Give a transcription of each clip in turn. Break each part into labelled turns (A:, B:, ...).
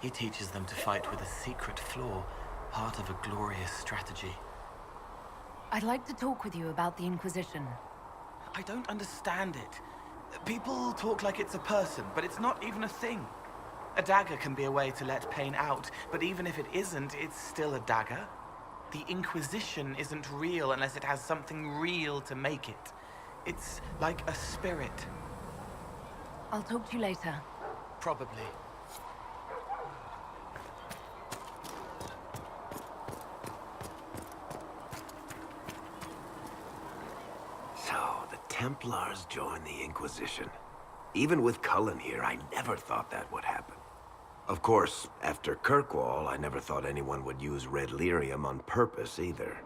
A: He teaches them to fight with a secret flaw, part of a glorious strategy.
B: I'd like to talk with you about the Inquisition.
A: I don't understand it. People talk like it's a person, but it's not even a thing. A dagger can be a way to let pain out, but even if it isn't, it's still a dagger. The Inquisition isn't real unless it has something real to make it. It's like a spirit.
B: I'll talk to you later.
A: Probably.
C: So, the Templars joined the Inquisition. Even with Cullen here, I never thought that would happen. Of course, after Kirkwall, I never thought anyone would use red lyrium on purpose either.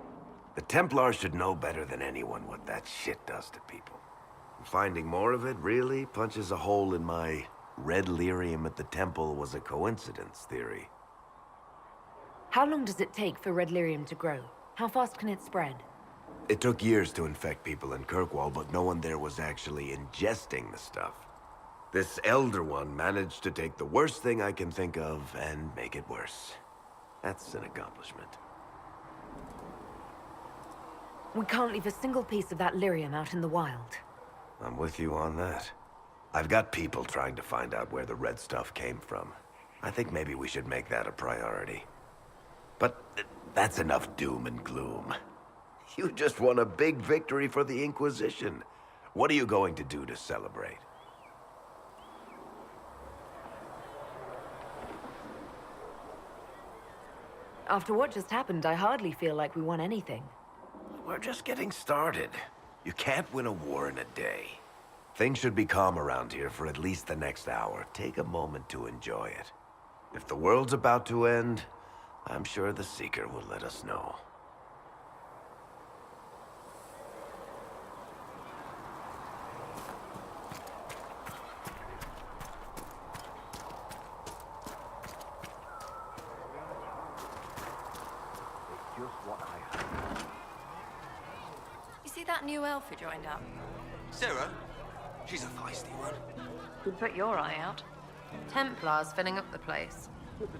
C: The Templars should know better than anyone what that shit does to people. Finding more of it really punches a hole in my red lyrium at the temple was a coincidence theory.
B: How long does it take for red lyrium to grow? How fast can it spread?
C: It took years to infect people in Kirkwall, but no one there was actually ingesting the stuff. This Elder One managed to take the worst thing I can think of and make it worse. That's an accomplishment.
B: We can't leave a single piece of that lyrium out in the wild.
C: I'm with you on that. I've got people trying to find out where the red stuff came from. I think maybe we should make that a priority. But that's enough doom and gloom. You just won a big victory for the Inquisition. What are you going to do to celebrate?
B: After what just happened, I hardly feel like we won anything.
C: We're just getting started. You can't win a war in a day. Things should be calm around here for at least the next hour. Take a moment to enjoy it. If the world's about to end, I'm sure the Seeker will let us know.
D: You see that new elf who joined up?
E: Sarah? She's a feisty one.
D: You'd put your eye out. Templars filling up the place.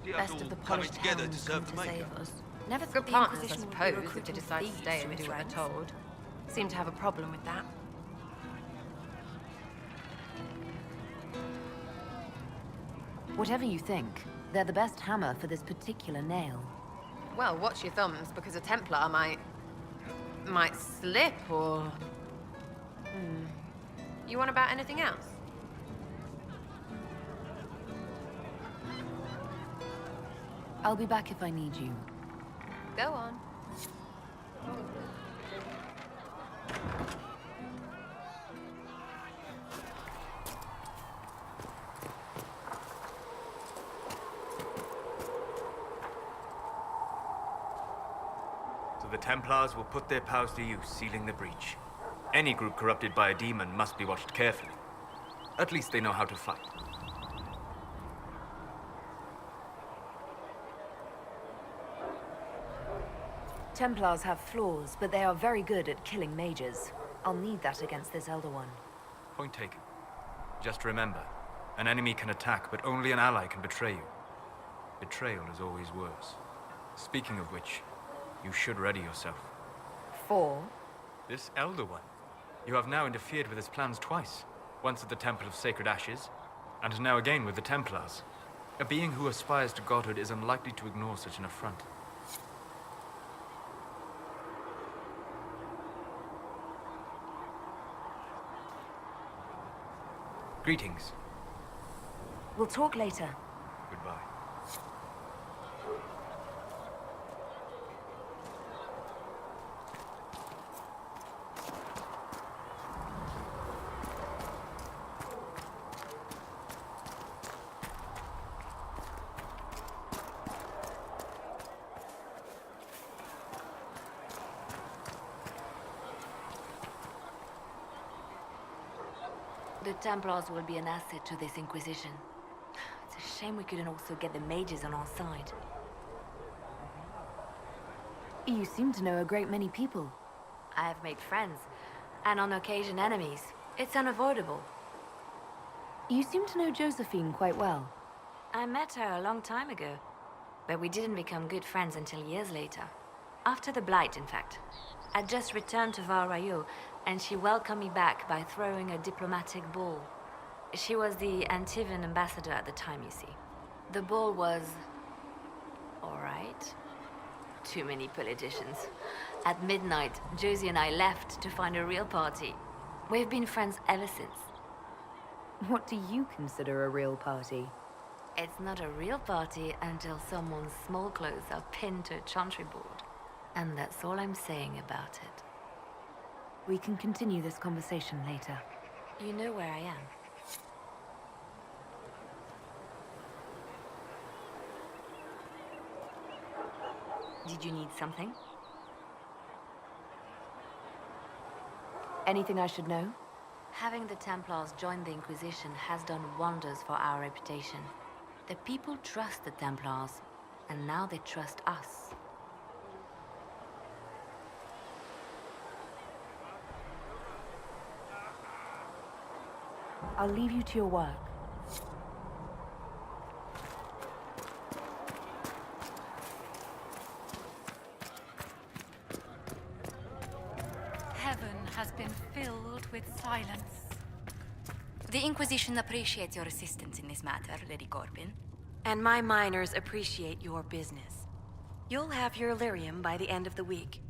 D: Best of the
E: coming
D: polished
E: together
D: hounds
E: to serve
D: come
E: the
D: to
E: Maker.
D: save us. Never
F: Good
D: thought the
F: partners, I
D: Inquisition would be
F: suppose, if they
D: recruiting
F: decide to
D: thieves
F: stay
D: from
F: and
D: its
F: do what
D: ranks.
F: they're told.
D: Seem to have a problem with that.
B: Whatever you think, they're the best hammer for this particular nail.
F: Well, watch your thumbs, because a Templar might slip, or... You want about anything else?
B: I'll be back if I need you.
F: Go on.
G: So the Templars will put their powers to use, sealing the breach. Any group corrupted by a demon must be watched carefully. At least they know how to fight.
B: Templars have flaws, but they are very good at killing mages. I'll need that against this Elder One.
G: Point taken. Just remember, an enemy can attack, but only an ally can betray you. Betrayal is always worse. Speaking of which, you should ready yourself.
B: For?
G: This Elder One. You have now interfered with his plans twice. Once at the Temple of Sacred Ashes, and now again with the Templars. A being who aspires to godhood is unlikely to ignore such an affront. Greetings.
B: We'll talk later.
G: Goodbye.
H: The Templars will be an asset to this Inquisition. It's a shame we couldn't also get the mages on our side.
B: You seem to know a great many people.
H: I have made friends, and on occasion enemies. It's unavoidable.
B: You seem to know Josephine quite well.
H: I met her a long time ago, but we didn't become good friends until years later. After the Blight, in fact. I'd just returned to Val Royeaux, and she welcomed me back by throwing a diplomatic ball. She was the Antivan ambassador at the time, you see. The ball was... alright. Too many politicians. At midnight, Josie and I left to find a real party. We've been friends ever since.
B: What do you consider a real party?
H: It's not a real party until someone's small clothes are pinned to a chantry board. And that's all I'm saying about it.
B: We can continue this conversation later.
H: You know where I am. Did you need something?
B: Anything I should know?
H: Having the Templars join the Inquisition has done wonders for our reputation. The people trust the Templars, and now they trust us.
B: I'll leave you to your work.
I: Heaven has been filled with silence. The Inquisition appreciates your assistance in this matter, Lady Corbin.
J: And my miners appreciate your business. You'll have your lyrium by the end of the week.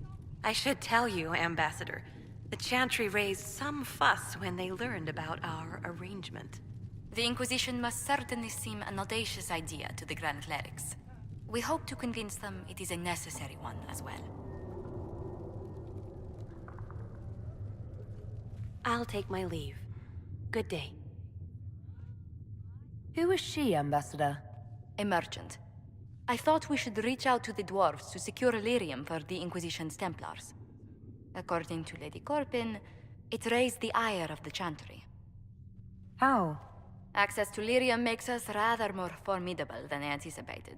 J: I should tell you, Ambassador, the Chantry raised some fuss when they learned about our arrangement.
I: The Inquisition must certainly seem an audacious idea to the Grand Clerics. We hope to convince them it is a necessary one as well.
J: I'll take my leave. Good day.
B: Who is she, Ambassador?
I: A merchant. I thought we should reach out to the dwarves to secure lyrium for the Inquisition's Templars. According to Lady Corbin, it raised the ire of the Chantry.
B: How?
I: Access to lyrium makes us rather more formidable than I anticipated.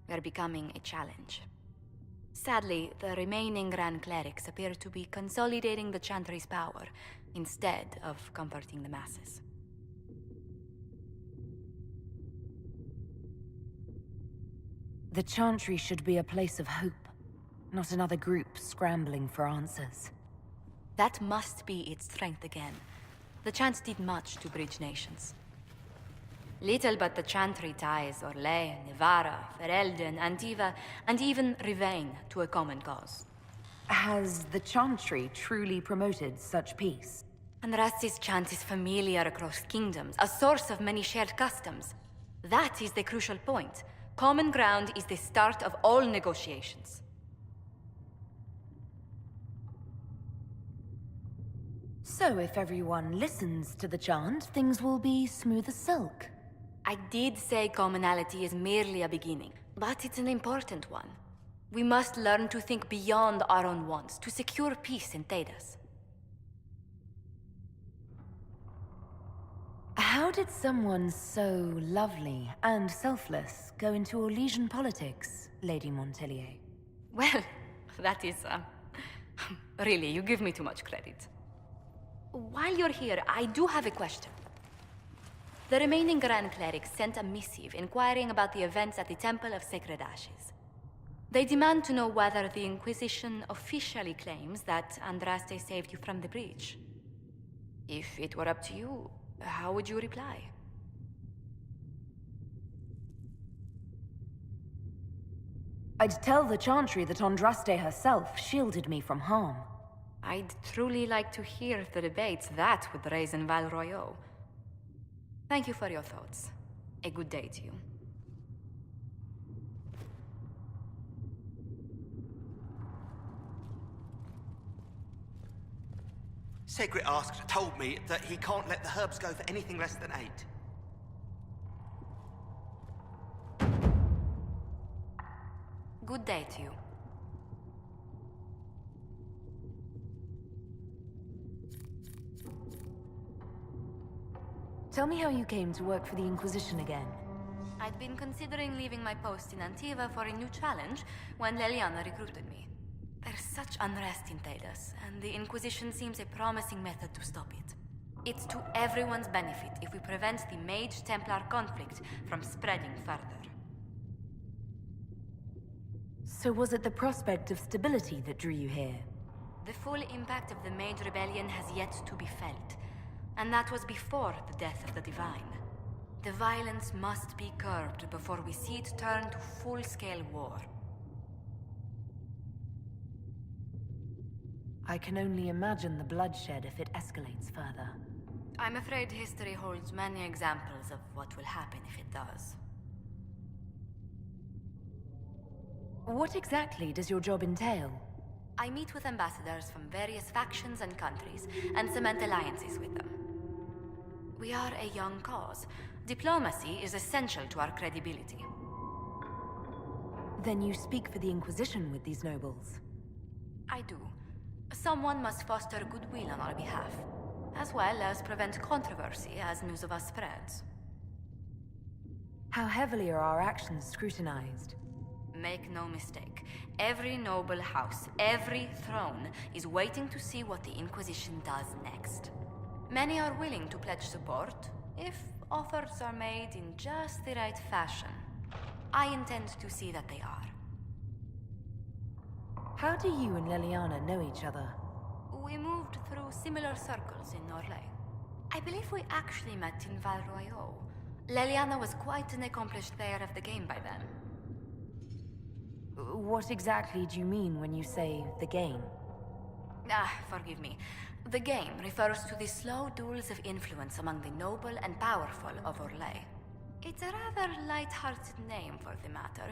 I: We are becoming a challenge. Sadly, the remaining Grand Clerics appear to be consolidating the Chantry's power, instead of comforting the masses.
B: The Chantry should be a place of hope, not another group scrambling for answers.
I: That must be its strength again. The Chants did much to bridge nations. Little but the Chantry ties Orlais, Nevarra, Ferelden, Antiva, and even Rivain to a common cause.
B: Has the Chantry truly promoted such peace?
I: Andraste's chant is familiar across kingdoms, a source of many shared customs. That is the crucial point. Common ground is the start of all negotiations.
B: So if everyone listens to the chant, things will be smooth as silk.
I: I did say commonality is merely a beginning, but it's an important one. We must learn to think beyond our own wants to secure peace in Thedas.
B: How did someone so lovely and selfless go into Orlesian politics, Lady Montelier?
I: Well, that is, really, you give me too much credit. While you're here, I do have a question. The remaining Grand Clerics sent a missive inquiring about the events at the Temple of Sacred Ashes. They demand to know whether the Inquisition officially claims that Andraste saved you from the breach. If it were up to you, how would you reply?
B: I'd tell the Chantry that Andraste herself shielded me from harm.
I: I'd truly like to hear the debates that would raise in Val Royeaux. Thank you for your thoughts. A good day to you.
E: Secret Asked told me that he can't let the herbs go for anything less than 8.
I: Good day to you.
B: Tell me how you came to work for the Inquisition again.
I: I'd been considering leaving my post in Antiva for a new challenge when Leliana recruited me. There's such unrest in Thedas, and the Inquisition seems a promising method to stop it. It's to everyone's benefit if we prevent the Mage-Templar conflict from spreading further.
B: So was it the prospect of stability that drew you here?
I: The full impact of the Mage Rebellion has yet to be felt, and that was before the death of the Divine. The violence must be curbed before we see it turn to full-scale war.
B: I can only imagine the bloodshed if it escalates further.
I: I'm afraid history holds many examples of what will happen if it does.
B: What exactly does your job entail?
I: I meet with ambassadors from various factions and countries, and cement alliances with them. We are a young cause. Diplomacy is essential to our credibility.
B: Then you speak for the Inquisition with these nobles?
I: I do. Someone must foster goodwill on our behalf, as well as prevent controversy as news of us spreads.
B: How heavily are our actions scrutinized?
I: Make no mistake, every noble house, every throne is waiting to see what the Inquisition does next. Many are willing to pledge support, if offers are made in just the right fashion. I intend to see that they are.
B: How do you and Leliana know each other?
I: We moved through similar circles in Norlay. I believe we actually met in Val Royeaux. Leliana was quite an accomplished player of the game by then.
B: What exactly do you mean when you say the game?
I: Forgive me. The game refers to the slow duels of influence among the noble and powerful of Orlais. It's a rather light-hearted name for the matter,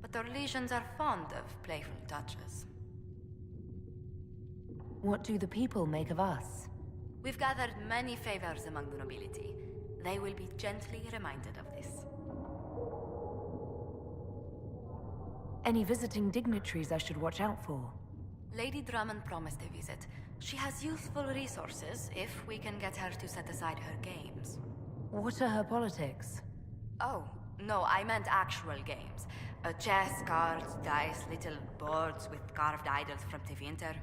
I: but Orlesians are fond of playful touches.
B: What do the people make of us?
I: We've gathered many favors among the nobility. They will be gently reminded of this.
B: Any visiting dignitaries I should watch out for?
I: Lady Drummond promised a visit. She has useful resources if we can get her to set aside her games.
B: What are her politics?
I: Oh, no, I meant actual games. Chess, cards, dice, little boards with carved idols from Tevinter.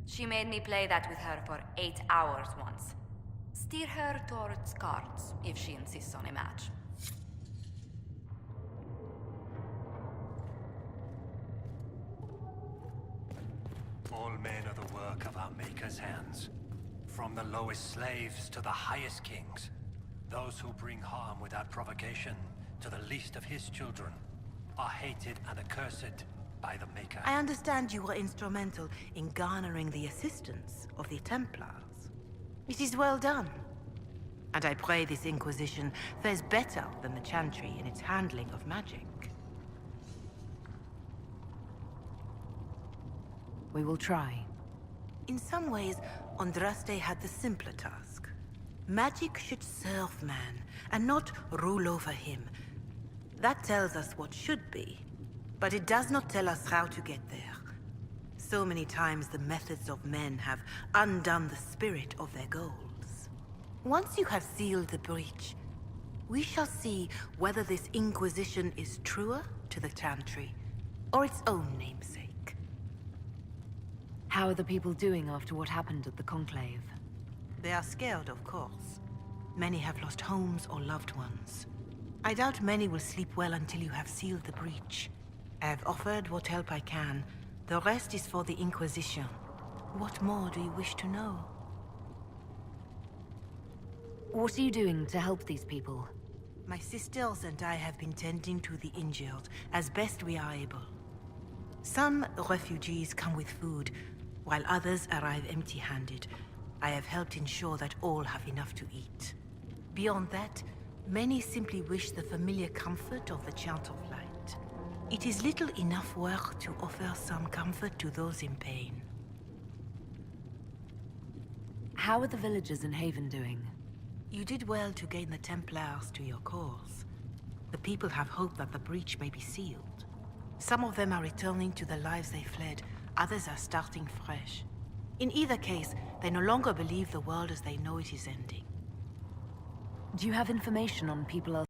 I: She made me play that with her for 8 hours once. Steer her towards cards, if she insists on a match.
K: All men are the work of our Maker's hands. From the lowest slaves to the highest kings. Those who bring harm without provocation to the least of his children are hated and accursed by the Maker.
L: I understand you were instrumental in garnering the assistance of the Templars. It is well done. And I pray this Inquisition fares better than the Chantry in its handling of magic.
B: We will try.
L: In some ways, Andraste had the simpler task. Magic should serve man, and not rule over him. That tells us what should be, but it does not tell us how to get there. So many times the methods of men have undone the spirit of their goals. Once you have sealed the breach, we shall see whether this Inquisition is truer to the Chantry, or its own namesake.
B: How are the people doing after what happened at the Conclave?
L: They are scared, of course. Many have lost homes or loved ones. I doubt many will sleep well until you have sealed the breach. I have offered what help I can. The rest is for the Inquisition. What more do you wish to know?
B: What are you doing to help these people?
L: My sisters and I have been tending to the injured as best we are able. Some refugees come with food, while others arrive empty-handed. I have helped ensure that all have enough to eat. Beyond that, many simply wish the familiar comfort of the Chant of Light. It is little enough work to offer some comfort to those in pain.
B: How are the villagers in Haven doing?
L: You did well to gain the Templars to your cause. The people have hope that the breach may be sealed. Some of them are returning to the lives they fled, others are starting fresh. In either case, they no longer believe the world as they know it is ending.
B: Do you have information on people